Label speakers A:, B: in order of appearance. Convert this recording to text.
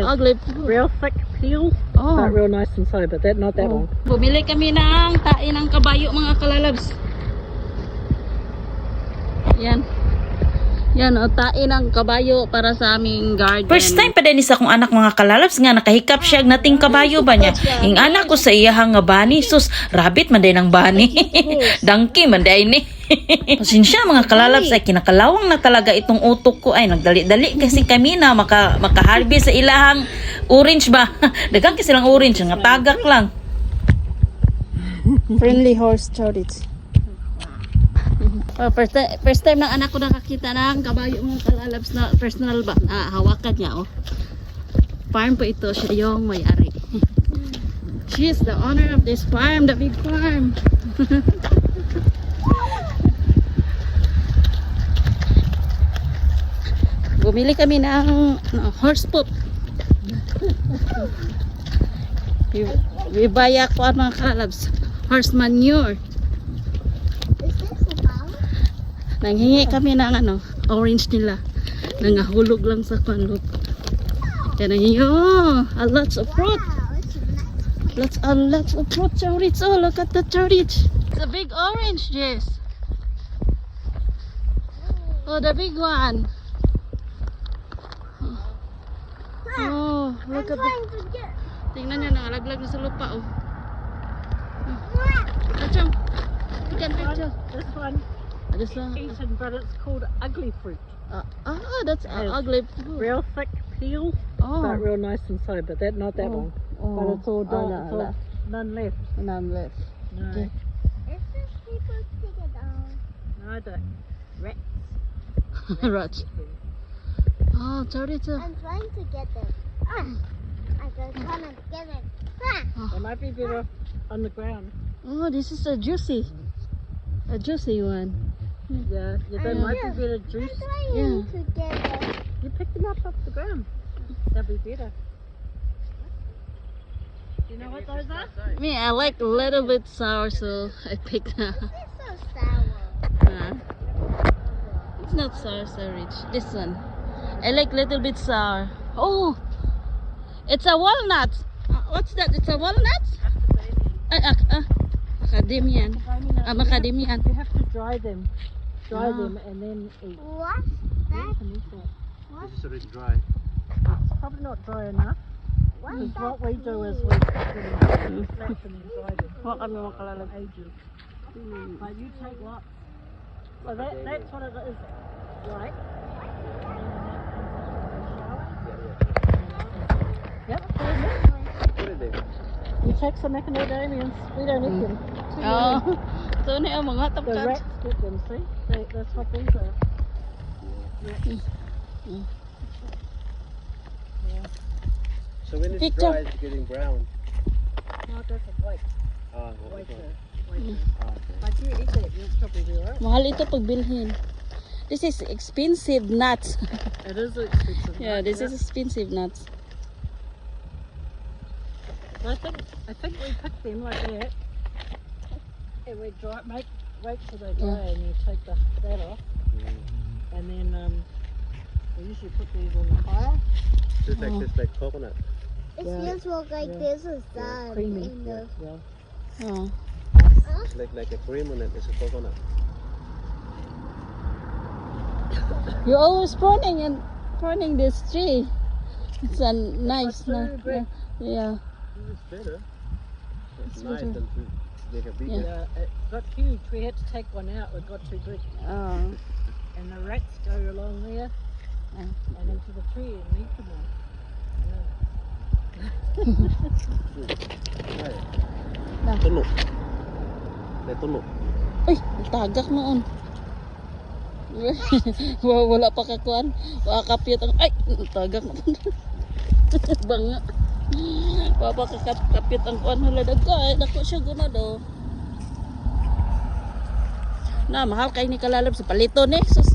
A: ugly.
B: Real thick peel, but real nice inside, but not that one.
A: Bumili kami ng tain ng kabayo mga kalalabs. Yan. Yan, tain ng kabayo para sa aming garden.
C: First time pa din isa kong anak mga kalalabs nga nakahikap siya nating kabayo ba niya. Ing anak ko sa iyahang nga bani. Sus, rabbit man din ang bani. Donkey man din ni. Pasensya mga kalalabs ay kinakalawang na talaga itong utok ko. Ay nagdali-dali kasi kami na makaharvest sa ilahang orange ba. Dagang kasi lang orange nga tagak lang.
A: Friendly horse chorits. First time ng anak ko nakakita ng kabayo mga kalalabs na personal ba? Hawakan niya oh. Farm po ito, siya yung may-ari. She is the owner of this farm, the big farm. Bumili kami ng horse poop. Bibaya ko ang mga kalalabs. Horse manure. Nanghingi kami ng orange nila. Nangahulog lang sa kanlog. Kaya nanghingi, a lots of fruit. Lots of fruit, chorits. Oh, look at the chorits. It's a big orange, Jess. Oh, the big one. Oh, look at the... Tingnan nyo, nangalaglag na sa lupa, oh. Achong. Ikan, achong.
B: This one. Eaten, but it's called ugly fruit.
A: That's ugly fruit.
B: Real thick peel, but real nice inside, but not that one. But it's all done. It's all none left.
A: None left.
B: No.
A: Okay.
D: It's just people take it down.
B: No, the rats.
A: Right. Oh, sorry, sir.
D: I'm trying to get it. I just want to get it.
B: They might be better on the ground.
A: Oh, this is a juicy one.
B: Yeah, they might be better
D: I'm
B: juice.
D: trying to get it.
B: You pick them up off the ground. They'll be better. You know what those are?
A: Me, I like a little bit sour, so I picked that.
D: It's so sour.
A: It's not sour, so rich. This one. I like little bit sour. Oh, it's a walnut. What's that? It's a walnut? Macadamian. Macadamian.
B: You have to dry them. Dry them and then eat.
D: What's that?
E: It's a bit dry.
B: It's probably not dry enough. Because what we do is we flatten and dry them.
A: What kami makalalagay?
B: Ages. But you take lots. So that's what it is like. Yep.
E: Put it there.
B: You take some macadamians. We don't eat them.
A: Oh, ito na yung mga
B: The
A: tapkat.
B: rats get them, see? That's what these are.
E: So when it's
A: Picture.
E: dry, it's getting brown.
B: No, it doesn't. Wait.
E: Ah,
B: Wait
E: okay.
B: there.
E: Ah, okay.
B: But you eat it, you'll probably be alright.
A: Mahal ito pagbilhin. This is expensive nuts.
B: It is expensive.
A: Yeah, this is expensive nuts.
B: I think we pick them like that. And we dry, wait till they dry and you take that off. And then we usually put these on the fire.
E: Just like coconut.
D: It
B: Yeah.
D: feels more like there's a sun
B: Creamy.
D: in the...
B: Yeah.
A: Oh.
E: Like a cream on it is a coconut.
A: You're always pruning this tree. It's a nice,
B: too big.
A: yeah.
E: It's better. It's
A: It's
E: nice
A: better.
E: than to make a bigger.
B: Yeah, it got huge. We had to take one out. It got too big.
A: Oh.
B: And the rats go along there and into the tree and eat them all.
A: Nah.
E: Tunok. May tunok.
A: Ay, tagak noon. Wala pa kakuan. Wakapit ang ay, tagak na. Banga. Wala pa kakapit ang kuan hala dagkay, dako siya guna do. Na mahal kay ni kalalab sa palito ni. Sus.